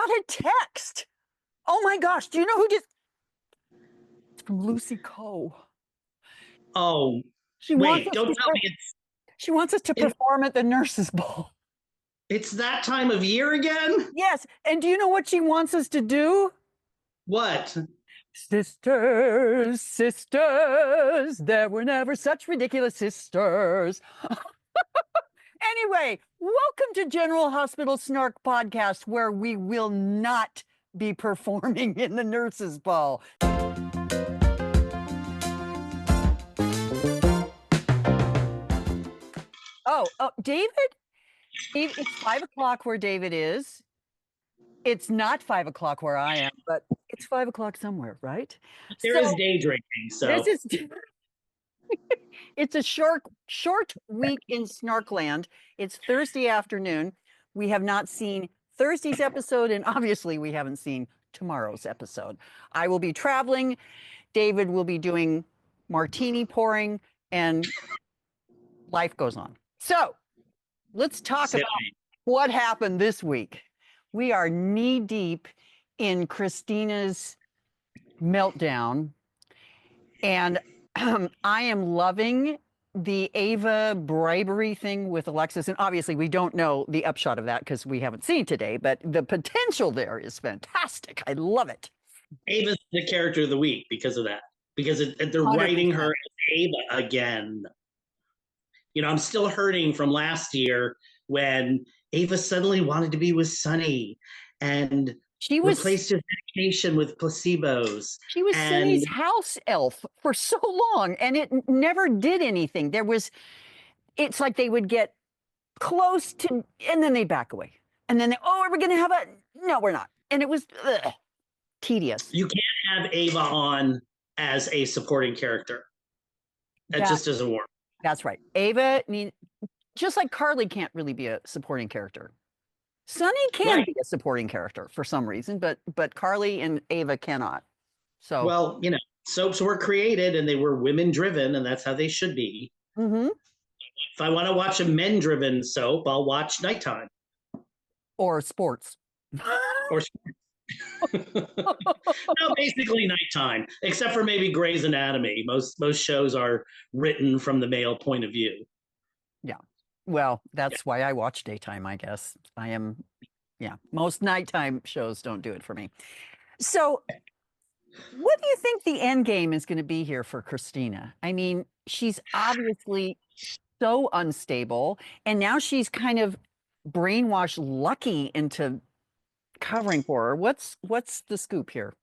got a text. Oh my gosh. Do you know who just? It's from Lucy Coe. Oh, She wants wait, us don't to, tell me she wants us to perform at the Nurses' Ball. it's that time of year again? Yes. And do you know what she wants us to do? What? Sisters, sisters, there were never such ridiculous sisters. Anyway, welcome to General Hospital Snark podcast, where we will not be performing in the Nurses' Ball. Oh, David? It's 5 o'clock where David is. It's not 5 o'clock where I am, but it's 5 o'clock somewhere, right? There is day drinking, so this is it's a short week in Snarkland. It's Thursday afternoon. We have not seen Thursday's episode, and obviously we haven't seen tomorrow's episode. I will be traveling. David will be doing martini pouring, and life goes on. So let's talk about what happened this week. We are knee deep in Kristina's meltdown, and I am loving the Ava bribery thing with Alexis. And obviously we don't know the upshot of that because we haven't seen today, but the potential there is fantastic. I love it. Ava's the character of the week because of that. Because they're 100%. Writing her as Ava again. You know, I'm still hurting from last year when Ava suddenly wanted to be with Sonny and she replaced his medication with placebos. She was Sonny's house elf for so long, and it never did anything. It's like they would get close to, and then they back away. And then are we going to have no, we're not. And it was tedious. You can't have Ava on as a supporting character. That just doesn't work. That's right. Ava, just like Carly can't really be a supporting character. Sonny can be a supporting character for some reason, but Carly and Ava cannot. So well, you know, soaps were created and they were women driven, and that's how they should be. Mm-hmm. If I want to watch a men driven soap, I'll watch Nighttime or sports. Or sports. No, basically Nighttime, except for maybe Grey's Anatomy. Most shows are written from the male point of view. Yeah. Well, that's why I watch daytime, I guess. Most nighttime shows don't do it for me. So what do you think the end game is going to be here for Kristina? I mean, she's obviously so unstable, and now she's kind of brainwashed Lucky into covering for her. What's the scoop here?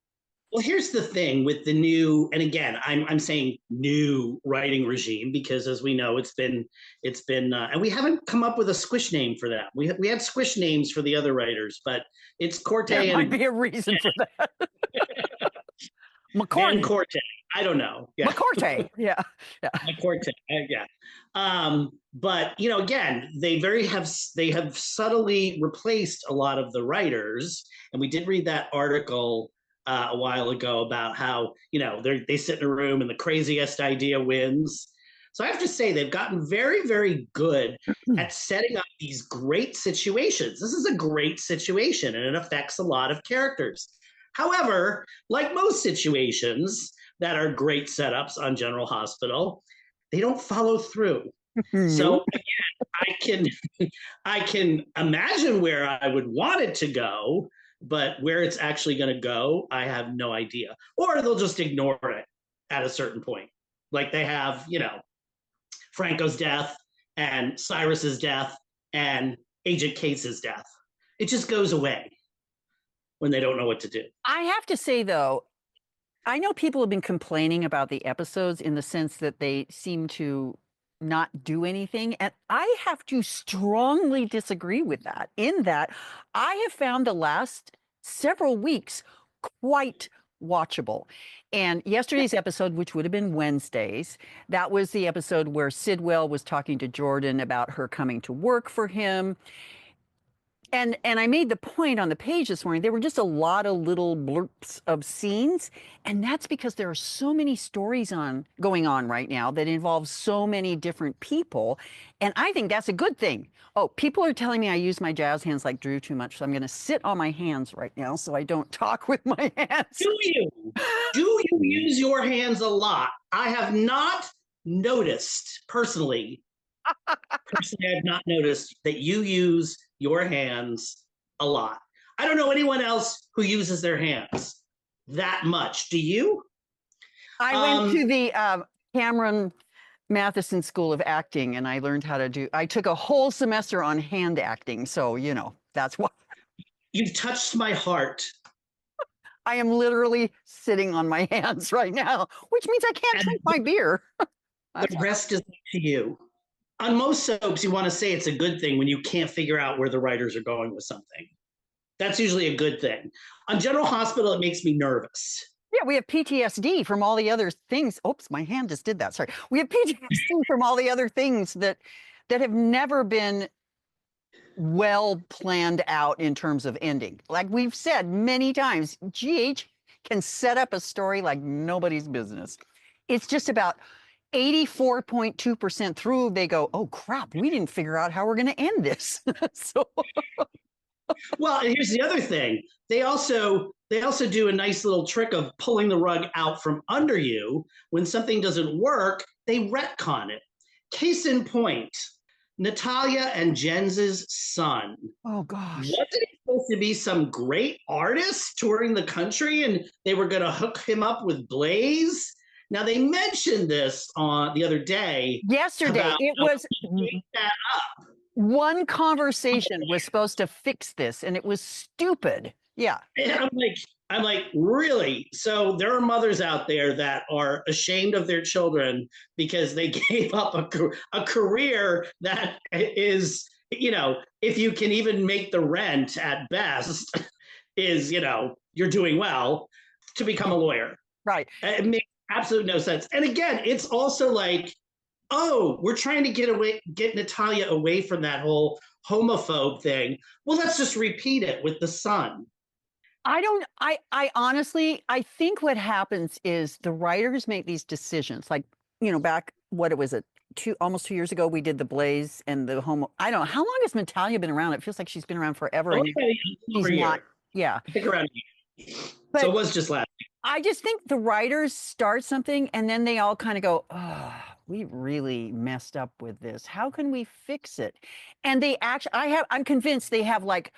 Well, here's the thing with the new, and again, I'm saying new writing regime because, as we know, it's been, and we haven't come up with a squish name for that. We had squish names for the other writers, but it's Corte. There might be a reason for that. McCorte. Corte. I don't know. Yeah. McCorte. Yeah. McCorte. Yeah. But you know, again, they have subtly replaced a lot of the writers, and we did read that article a while ago about how, you know, they sit in a room and the craziest idea wins. So I have to say they've gotten very, very good at setting up these great situations. This is a great situation and it affects a lot of characters. However, like most situations that are great setups on General Hospital, they don't follow through. So again, I can imagine where I would want it to go, but where it's actually going to go, I have no idea. Or they'll just ignore it at a certain point. Like they have, you know, Franco's death and Cyrus's death and Agent Case's death. It just goes away when they don't know what to do. I have to say, though, I know people have been complaining about the episodes in the sense that they seem to not do anything. And I have to strongly disagree with that, in that I have found the last several weeks quite watchable. And yesterday's episode, which would have been Wednesday's, that was the episode where Sidwell was talking to Jordan about her coming to work for him. And I made the point on the page this morning, there were just a lot of little blurps of scenes. And that's because there are so many stories going on right now that involve so many different people. And I think that's a good thing. Oh, people are telling me I use my jazz hands like Drew too much. So I'm going to sit on my hands right now so I don't talk with my hands. Do you? Do you use your hands a lot? I have not noticed personally. Personally, I've not noticed that you use your hands a lot. I don't know anyone else who uses their hands that much. Do you? I went to the Cameron Matheson School of Acting and I learned how to I took a whole semester on hand acting. So, that's why You've touched my heart. I am literally sitting on my hands right now, which means I can't drink my beer. The rest is up to you. On most soaps, you want to say it's a good thing when you can't figure out where the writers are going with something. That's usually a good thing. On General Hospital, it makes me nervous. Yeah, we have PTSD from all the other things. Oops, my hand just did that. Sorry. We have PTSD from all the other things that have never been well planned out in terms of ending. Like we've said many times, GH can set up a story like nobody's business. It's just about 84.2% through, they go, oh crap, we didn't figure out how we're going to end this. So, well, and here's the other thing: they also do a nice little trick of pulling the rug out from under you when something doesn't work. They retcon it. Case in point: Natalia and Jens's son. Oh gosh, wasn't he supposed to be some great artist touring the country, and they were going to hook him up with Blaze? Now they mentioned this on the other day. Yesterday, it was that up. One conversation was supposed to fix this, and it was stupid. Yeah. And I'm like, really? So there are mothers out there that are ashamed of their children because they gave up a career that is, if you can even make the rent at best, is, you're doing well, to become a lawyer. Right. It makes absolutely no sense. And again, it's also like, oh, we're trying to get Natalia away from that whole homophobe thing. Well, let's just repeat it with the son. I honestly, I think what happens is the writers make these decisions. Like, back, what it was, almost 2 years ago, we did the Blaze and the homo. I don't know. How long has Natalia been around? It feels like she's been around forever. And she's not. Yeah. I think around a year. But so it was just last week. I just think the writers start something and then they all kind of go, oh, we really messed up with this. How can we fix it? And they actually, I'm convinced they have like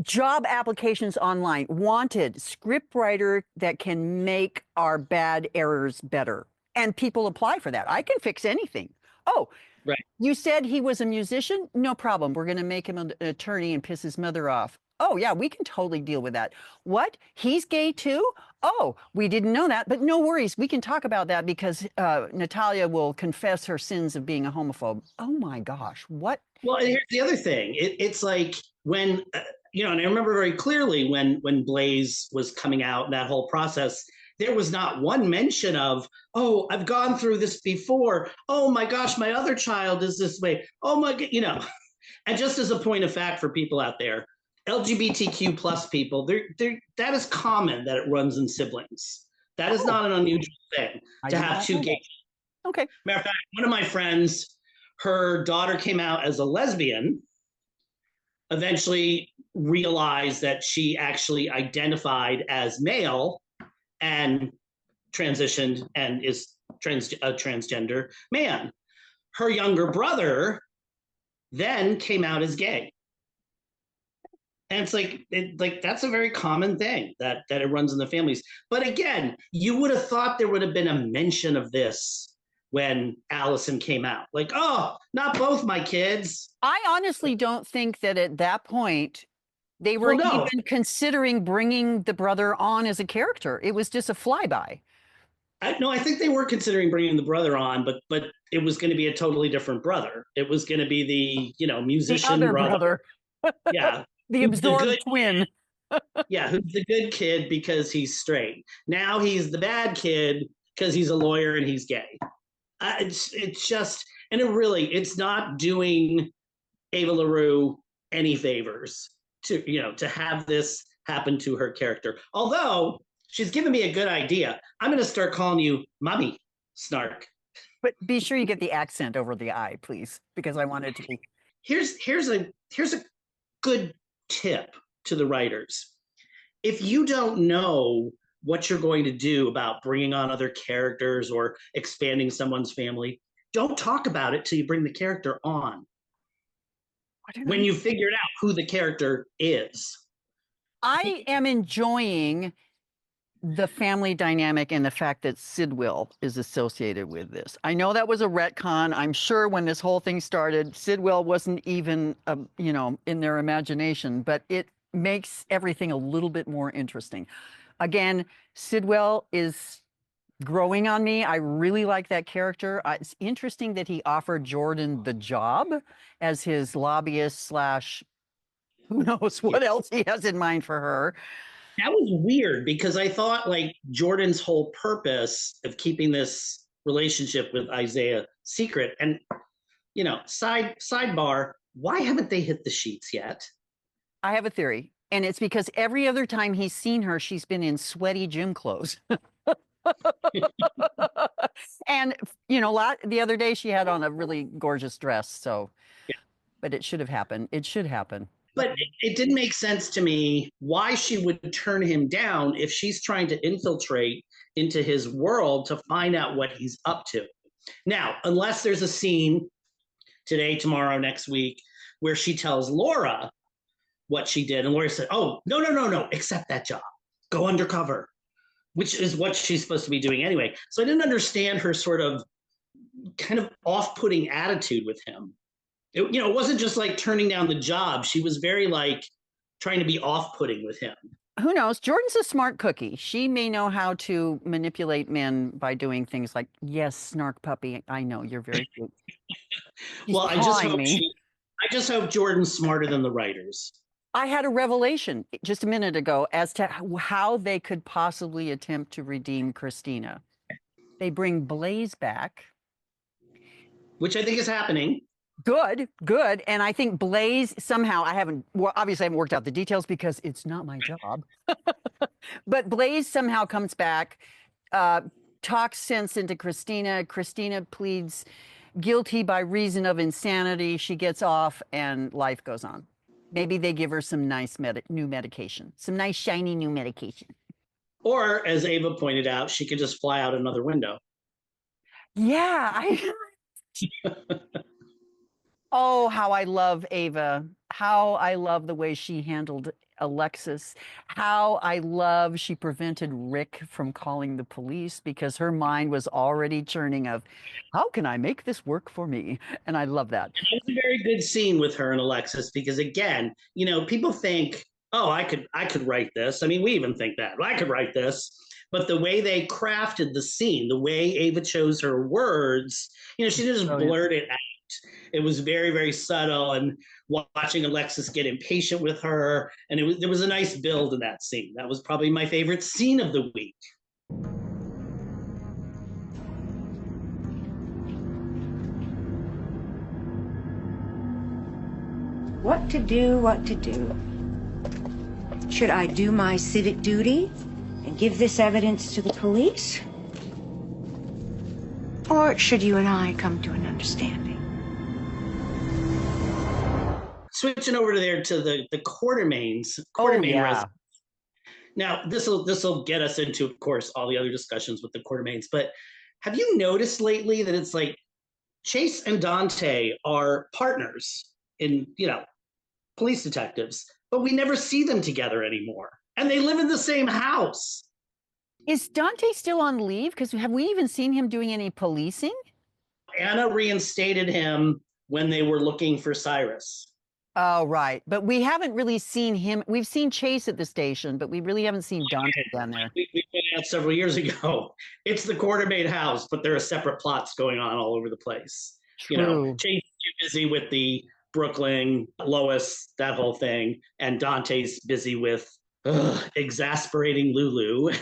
job applications online, wanted script writer that can make our bad errors better. And people apply for that. I can fix anything. Oh, right. You said he was a musician? No problem. We're going to make him an attorney and piss his mother off. Oh, yeah, we can totally deal with that. What? He's gay too? Oh, we didn't know that, but no worries. We can talk about that because Natalia will confess her sins of being a homophobe. Oh my gosh, what? Well, and here's the other thing. It's like when, and I remember very clearly when Blaze was coming out and that whole process, there was not one mention of, oh, I've gone through this before. Oh my gosh, my other child is this way. Oh my, and just as a point of fact for people out there, LGBTQ plus people, that is common that it runs in siblings. That is not an unusual thing to have two gay. Okay. Matter of fact, one of my friends, her daughter came out as a lesbian, eventually realized that she actually identified as male and transitioned and is a transgender man. Her younger brother then came out as gay. And it's like that's a very common thing that it runs in the families. But again, you would have thought there would have been a mention of this when Allison came out. Like, oh, not both my kids. I honestly don't think that at that point they were even considering bringing the brother on as a character. It was just a flyby. I think they were considering bringing the brother on, but it was going to be a totally different brother. It was going to be the musician the other brother. Yeah. The absorbed twin. Yeah, who's the good kid because he's straight. Now he's the bad kid because he's a lawyer and he's gay. It's just, and it's not doing Ava LaRue any favors to have this happen to her character. Although she's given me a good idea. I'm going to start calling you Mommy Snark. But be sure you get the accent over the I, please, because I want it to be. Here's a good tip to the writers. If you don't know what you're going to do about bringing on other characters or expanding someone's family, don't talk about it till you bring the character on. When you figured out who the character is. I am enjoying the family dynamic and the fact that Sidwell is associated with this. I know that was a retcon. I'm sure when this whole thing started, Sidwell wasn't even, in their imagination, but it makes everything a little bit more interesting. Again, Sidwell is growing on me. I really like that character. It's interesting that he offered Jordan the job as his lobbyist slash who knows what else he has in mind for her. That was weird because I thought like Jordan's whole purpose of keeping this relationship with Isaiah secret, and sidebar, why haven't they hit the sheets yet? I have a theory, and it's because every other time he's seen her, she's been in sweaty gym clothes. And the other day she had on a really gorgeous dress, so yeah. But it should have happened. It should happen. But it didn't make sense to me why she would turn him down if she's trying to infiltrate into his world to find out what he's up to. Now, unless there's a scene today, tomorrow, next week, where she tells Laura what she did, and Laura said, oh, no, accept that job. Go undercover, which is what she's supposed to be doing anyway. So I didn't understand her sort of kind of off-putting attitude with him. It wasn't just like turning down the job. She was very like trying to be off-putting with him. Who knows? Jordan's a smart cookie. She may know how to manipulate men by doing things like, yes, snark puppy. I know you're very cute. Well, I just hope Jordan's smarter than the writers. I had a revelation just a minute ago as to how they could possibly attempt to redeem Kristina. They bring Blaze back. Which I think is happening. Good. And I think Blaze somehow, obviously I haven't worked out the details because it's not my job. But Blaze somehow comes back, talks sense into Kristina. Kristina pleads guilty by reason of insanity. She gets off and life goes on. Maybe they give her some nice new medication, some nice shiny new medication. Or, as Ava pointed out, she could just fly out another window. Yeah. Oh, how I love Ava. How I love the way she handled Alexis. How I love she prevented Rick from calling the police because her mind was already churning of, how can I make this work for me? And I love that. It was a very good scene with her and Alexis because, again, people think, oh, I could write this. I mean, we even think that. I could write this. But the way they crafted the scene, the way Ava chose her words, she didn't just blurt it out. It was very, very subtle, and watching Alexis get impatient with her, and there was a nice build in that scene. That was probably my favorite scene of the week. What to do? Should I do my civic duty and give this evidence to the police? Or should you and I come to an understanding? Switching over to the Quartermaines. Now, this will get us into, of course, all the other discussions with the Quartermaines. But have you noticed lately that it's like Chase and Dante are partners in, police detectives, but we never see them together anymore, and they live in the same house. Is Dante still on leave? Because have we even seen him doing any policing? Anna reinstated him when they were looking for Cyrus. Oh, right. But we haven't really seen him. We've seen Chase at the station, but we really haven't seen Dante down there. We went out several years ago. It's the Quartermaine house, but there are separate plots going on all over the place. True. Chase is too busy with the Brooklyn, Lois, that whole thing, and Dante's busy with exasperating Lulu.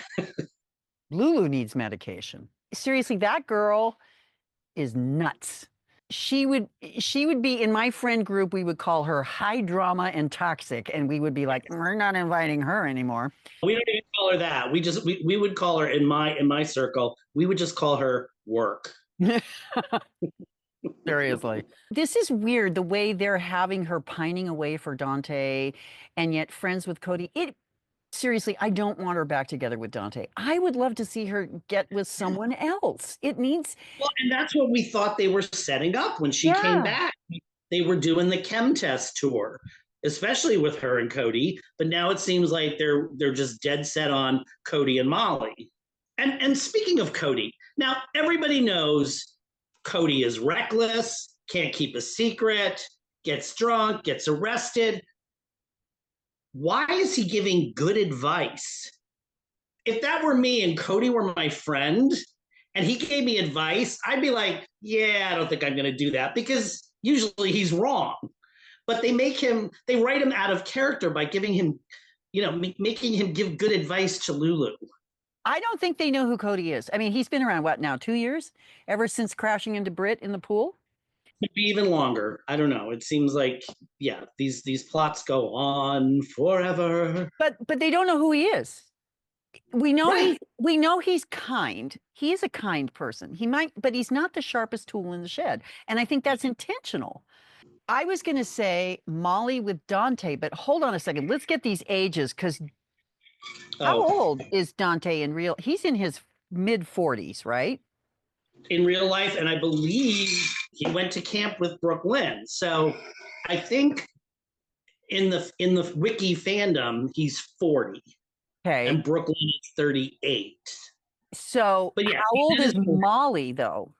Lulu needs medication. Seriously, that girl is nuts. she would be in my friend group. We would call her high drama and toxic, and we would be like, we're not inviting her anymore. We don't even call her that. We would call her in my circle. We would just call her work. Seriously. This is weird the way they're having her pining away for Dante and yet friends with Cody. Seriously, I don't want her back together with Dante. I would love to see her get with someone else. It needs. Well, and that's what we thought they were setting up when she came back. They were doing the chem test tour, especially with her and Cody. But now it seems like they're just dead set on Cody and Molly. And speaking of Cody, now everybody knows Cody is reckless, can't keep a secret, gets drunk, gets arrested. Why is he giving good advice? If that were me and Cody were my friend and he gave me advice, I'd be like, yeah, I don't think I'm going to do that, because usually he's wrong. But they write him out of character by giving him, making him give good advice to Lulu. I don't think they know who Cody is. I mean, he's been around, what now, 2 years? Ever since crashing into Britt in the pool? Could be even longer. I don't know. It seems like, yeah, these plots go on forever. But they don't know who he is. We know Right. we know he's kind. He is a kind person. But he's not the sharpest tool in the shed. And I think that's intentional. I was going to say Molly with Dante, but hold on a second. Let's get these ages, because how old is Dante in real? He's in his mid 40s, right? In real life, and I believe he went to camp with Brooke Lynn. So I think in the wiki fandom, he's 40. Okay. And Brooke Lynn is 38. So But yeah, how old is Molly, though?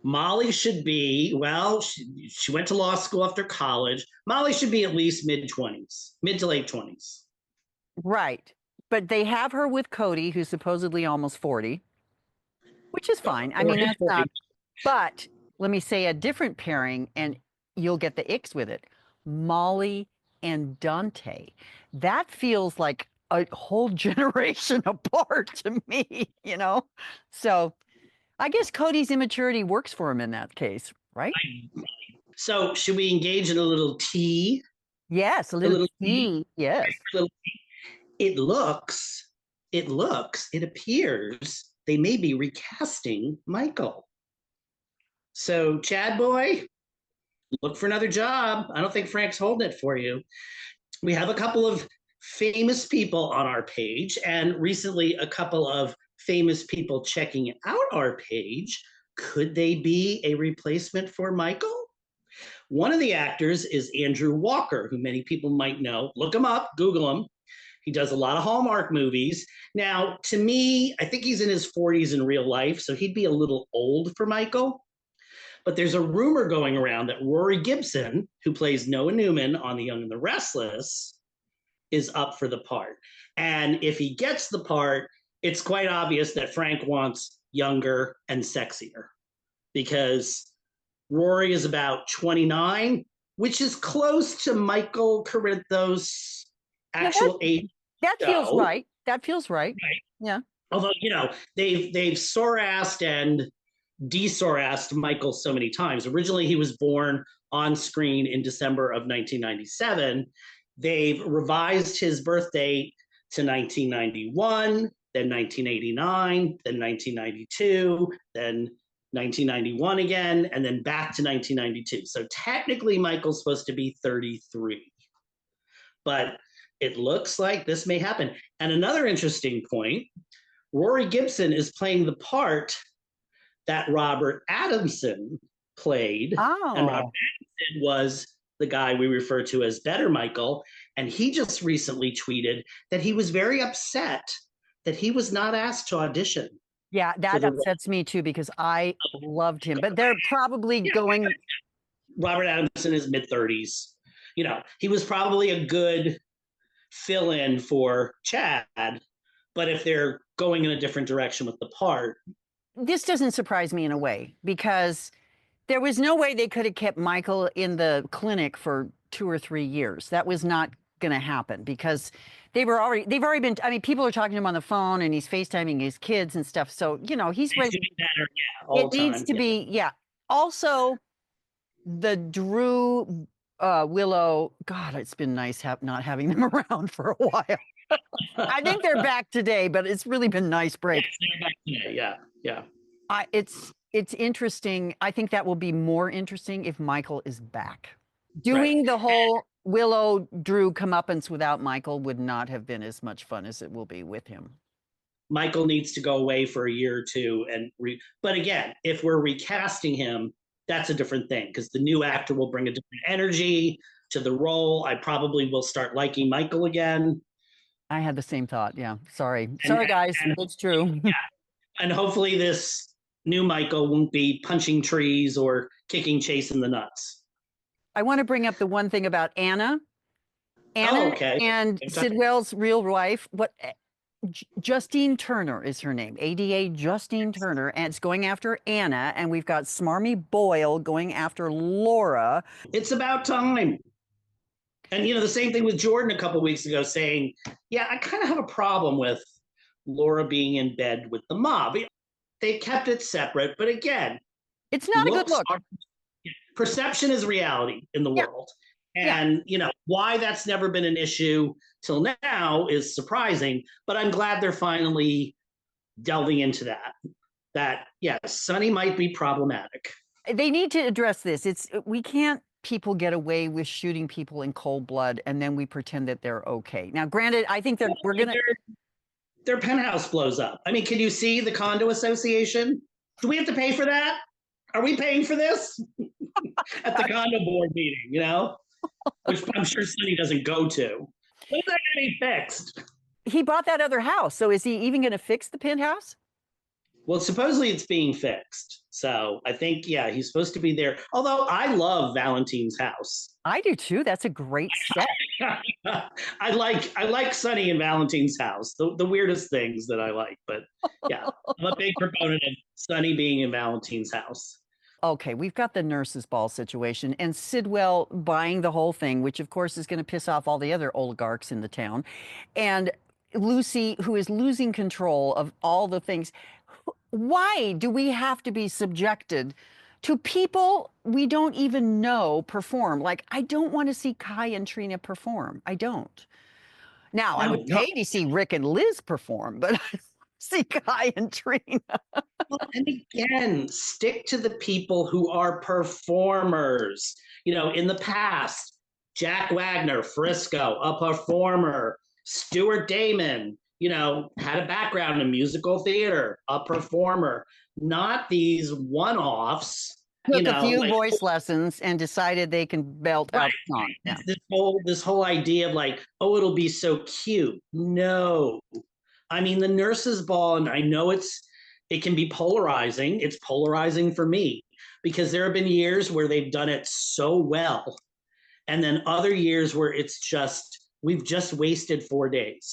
Molly should be, well, she went to law school after college. Molly should be at least mid-20s, mid to late 20s. Right. But they have her with Cody, who's supposedly almost 40, which is fine. I mean, that's not. But let me say a different pairing, and you'll get the icks with it. Molly and Dante. That feels like a whole generation apart to me, So I guess Cody's immaturity works for him in that case, right? So should we engage in a little tea? Yes, a little tea. Yes. It appears they may be recasting Michael. So, Chad boy, look for another job. I don't think Frank's holding it for you. We have a couple of famous people on our page, and recently a couple of famous people checking out our page. Could they be a replacement for Michael? One of the actors is Andrew Walker, who many people might know. Look him up, Google him. He does a lot of Hallmark movies. Now, to me, I think he's in his 40s in real life, so he'd be a little old for Michael. But there's a rumor going around that Rory Gibson, who plays Noah Newman on The Young and the Restless, is up for the part. And if he gets the part, it's quite obvious that Frank wants younger and sexier, because Rory is about 29, which is close to Michael Corinthos' actual age. That feels right. That feels right. Yeah. Although, they've sore-assed and de-sore-assed Michael so many times. Originally, he was born on screen in December of 1997. They've revised his birth date to 1991, then 1989, then 1992, then 1991 again, and then back to 1992. So technically, Michael's supposed to be 33. But it looks like this may happen. And another interesting point, Rory Gibson is playing the part that Robert Adamson played. Oh. And Robert Adamson was the guy we refer to as Better Michael. And he just recently tweeted that he was very upset that he was not asked to audition. Yeah, that upsets me too, because I loved him. But they're probably going. Robert Adamson is mid-30s. He was probably a good fill-in for Chad, but if they're going in a different direction with the part. This doesn't surprise me in a way, because there was no way they could have kept Michael in the clinic for 2 or 3 years. That was not going to happen, because they've already been, I mean, people are talking to him on the phone and he's FaceTiming his kids and stuff. So, he's ready. Doing better, all it needs to be, Also, the Drew Willow, God, it's been nice not having them around for a while. I think they're back today, but it's really been nice break. Yes, they're back today. Yeah, yeah. It's interesting. I think that will be more interesting if Michael is back. Doing the whole Willow Drew comeuppance without Michael would not have been as much fun as it will be with him. Michael needs to go away for a year or two, but again, if we're recasting him, that's a different thing because the new actor will bring a different energy to the role. I probably will start liking Michael again. I had the same thought. Yeah. Sorry, guys. It's true. Yeah. And hopefully this new Michael won't be punching trees or kicking Chase in the nuts. I want to bring up the one thing about Anna. Okay. And Sidwell's real wife. Justine Turner is her name. ADA Justine Turner. And it's going after Anna. And we've got Smarmy Boyle going after Laura. It's about time. And, the same thing with Jordan a couple of weeks ago saying, yeah, I kind of have a problem with Laura being in bed with the mob. They kept it separate. But again, it's not a good look. Perception is reality in the world. And, why that's never been an issue till now is surprising. But I'm glad they're finally delving into that, yes, Sonny might be problematic. They need to address this. We can't people get away with shooting people in cold blood and then we pretend that they're okay. Now, granted, I think we're going to... Their penthouse blows up. I mean, can you see the condo association? Do we have to pay for that? Are we paying for this? At the condo board meeting, which I'm sure Sonny doesn't go to. When's that going to be fixed? He bought that other house. So is he even going to fix the penthouse? Well, supposedly it's being fixed. So I think, he's supposed to be there. Although I love Valentine's house. I do too. That's a great set. I like Sonny and Valentine's house. The weirdest things that I like. But yeah, I'm a big proponent of Sonny being in Valentine's house. Okay, we've got the nurses' ball situation and Sidwell buying the whole thing, which of course is going to piss off all the other oligarchs in the town. And Lucy, who is losing control of all the things. Why do we have to be subjected to people we don't even know perform? Like, I don't want to see Kai and Trina perform. I don't. Now, I would pay to see Rick and Liz perform, but I see Kai and Trina. Well, and again, stick to the people who are performers. In the past, Jack Wagner, Frisco, a performer. Stuart Damon, had a background in musical theater, a performer, not these one-offs. Took a few voice lessons and decided they can belt out the song. Yeah. This whole idea of it'll be so cute. No. I mean, the nurses' ball, and I know it can be polarizing. It's polarizing for me because there have been years where they've done it so well. And then other years where we've just wasted 4 days.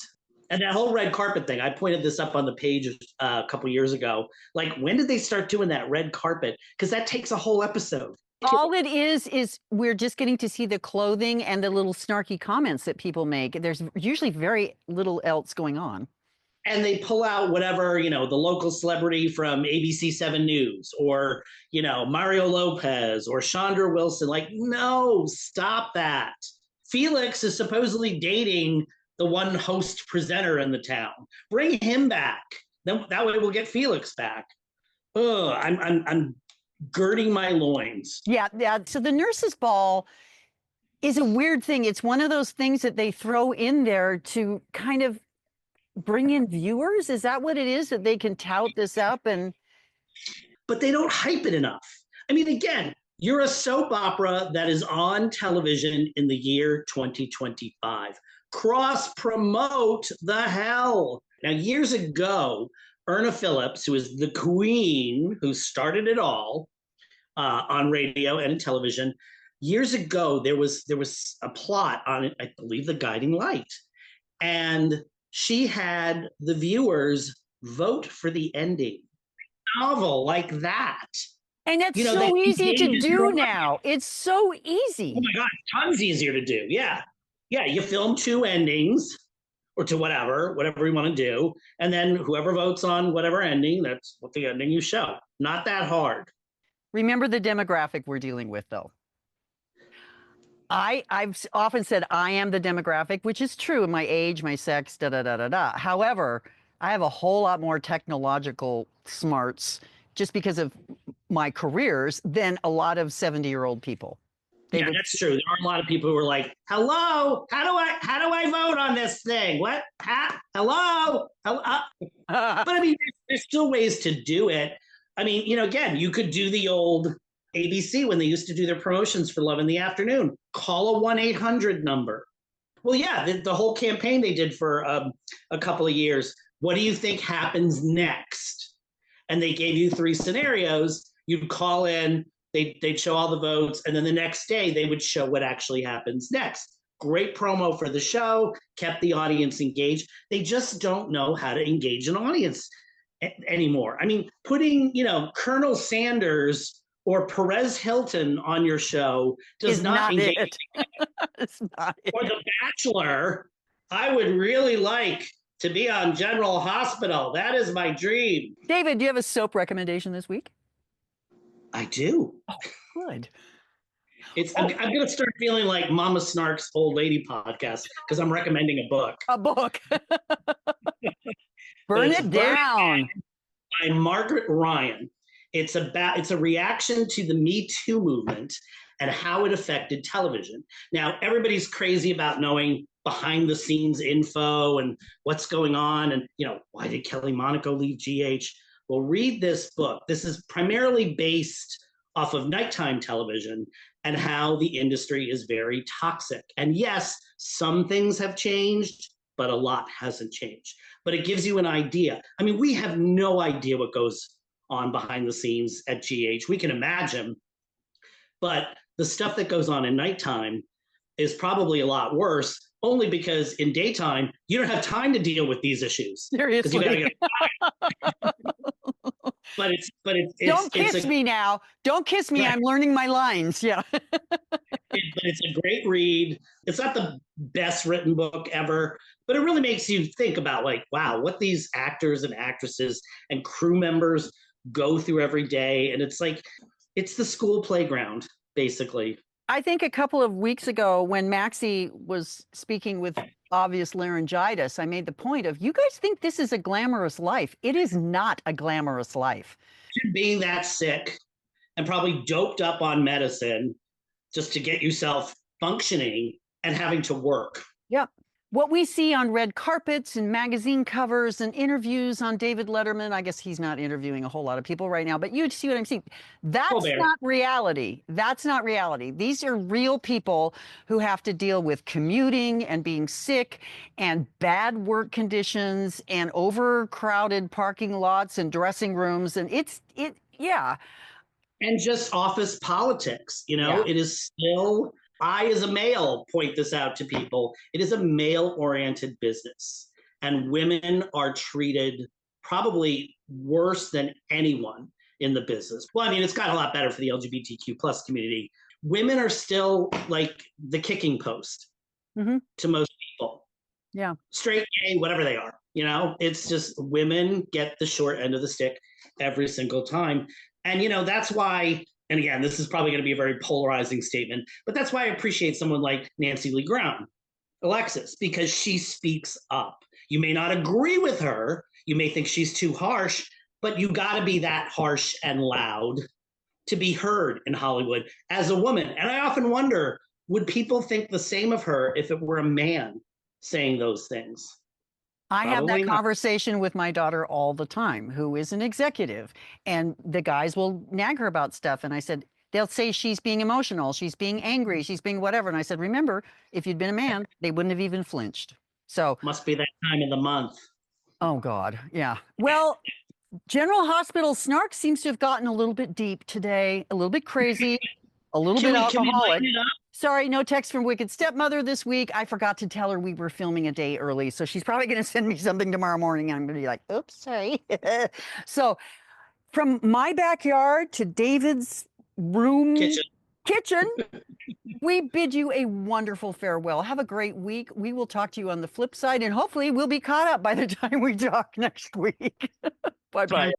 And that whole red carpet thing, I pointed this up on the page a couple years ago. When did they start doing that red carpet? Because that takes a whole episode. All it is we're just getting to see the clothing and the little snarky comments that people make. There's usually very little else going on. And they pull out whatever, the local celebrity from ABC 7 News or, Mario Lopez or Chandra Wilson. No, stop that. Felix is supposedly dating the one host presenter in the town. Bring him back. Then that way we'll get Felix back. Ugh, I'm girding my loins. Yeah. So the nurses' ball is a weird thing. It's one of those things that they throw in there to kind of bring in viewers. Is that what it is? That they can tout this up but they don't hype it enough. I mean, again, you're a soap opera that is on television in the year 2025. Cross-promote the hell. Now, years ago, Erna Phillips, who is the queen who started it all on radio and television, years ago, there was a plot on it, I believe, The Guiding Light. And she had the viewers vote for the ending. Novel like that. And that's so easy to do now. It's so easy. Oh my God, tons easier to do. Yeah. Yeah, you film 2 endings or to whatever you want to do. And then whoever votes on whatever ending, that's what the ending you show. Not that hard. Remember the demographic we're dealing with, though. I've often said I am the demographic, which is true in my age, my sex, da da da da da. However, I have a whole lot more technological smarts just because of my careers than a lot of 70-year-old people. Yeah, that's true. There are a lot of people who are like, "Hello, how do I vote on this thing? What? Hello?" But I mean, there's still ways to do it. I mean, again, you could do the old ABC when they used to do their promotions for Love in the Afternoon. Call a 1-800 number. Well, yeah, the whole campaign they did for a couple of years. What do you think happens next? And they gave you 3 scenarios. You'd call in, they'd show all the votes, and then the next day they would show what actually happens next. Great promo for the show, kept the audience engaged. They just don't know how to engage an audience anymore. I mean, putting, Colonel Sanders or Perez Hilton on your show does not engage. It's not it. Or The Bachelor. I would really like to be on General Hospital. That is my dream. David, do you have a soap recommendation this week? I do. Oh, good. I'm going to start feeling like Mama Snark's old lady podcast because I'm recommending a book. A book. Burn it down. By Margaret Ryan. It's a reaction to the Me Too movement and how it affected television. Now, everybody's crazy about knowing behind the scenes info and what's going on and, why did Kelly Monaco leave GH? Well, read this book. This is primarily based off of nighttime television and how the industry is very toxic. And yes, some things have changed, but a lot hasn't changed. But it gives you an idea. I mean, we have no idea what goes on behind the scenes at GH. We can imagine, but the stuff that goes on in nighttime is probably a lot worse, only because in daytime, you don't have time to deal with these issues. Seriously. But it's Don't kiss me now. Don't kiss me. Right. I'm learning my lines. Yeah. But it's a great read. It's not the best written book ever, but it really makes you think about wow, what these actors and actresses and crew members go through every day. And it's the school playground, basically. I think a couple of weeks ago when Maxie was speaking with obvious laryngitis, I made the point of, you guys think this is a glamorous life. It is not a glamorous life. Being that sick and probably doped up on medicine just to get yourself functioning and having to work. Yep. What we see on red carpets and magazine covers and interviews on David Letterman, I guess he's not interviewing a whole lot of people right now, but you see what I'm saying. That's not reality. That's not reality. These are real people who have to deal with commuting and being sick and bad work conditions and overcrowded parking lots and dressing rooms. And yeah. And just office politics, It is still... I, as a male, point this out to people. It is a male-oriented business, and women are treated probably worse than anyone in the business. Well, I mean, it's gotten a lot better for the LGBTQ plus community. Women are still like the kicking post to most people. Yeah. Straight, gay, whatever they are. It's just women get the short end of the stick every single time. And, that's why... And again, this is probably going to be a very polarizing statement, but that's why I appreciate someone like Nancy Lee Brown, Alexis, because she speaks up. You may not agree with her. You may think she's too harsh, but you got to be that harsh and loud to be heard in Hollywood as a woman. And I often wonder, would people think the same of her if it were a man saying those things? I have that conversation with my daughter all the time, who is an executive, and the guys will nag her about stuff. And I said, they'll say she's being emotional, she's being angry, she's being whatever. And I said, remember, if you'd been a man, they wouldn't have even flinched. So must be that time of the month. Oh God. Yeah. Well, General Hospital Snark seems to have gotten a little bit deep today, a little bit crazy, a little bit alcoholic. Sorry, no text from Wicked Stepmother this week. I forgot to tell her we were filming a day early, so she's probably going to send me something tomorrow morning. And I'm going to be like, oops, sorry. So from my backyard to David's room, kitchen, we bid you a wonderful farewell. Have a great week. We will talk to you on the flip side, and hopefully we'll be caught up by the time we talk next week. Bye-bye.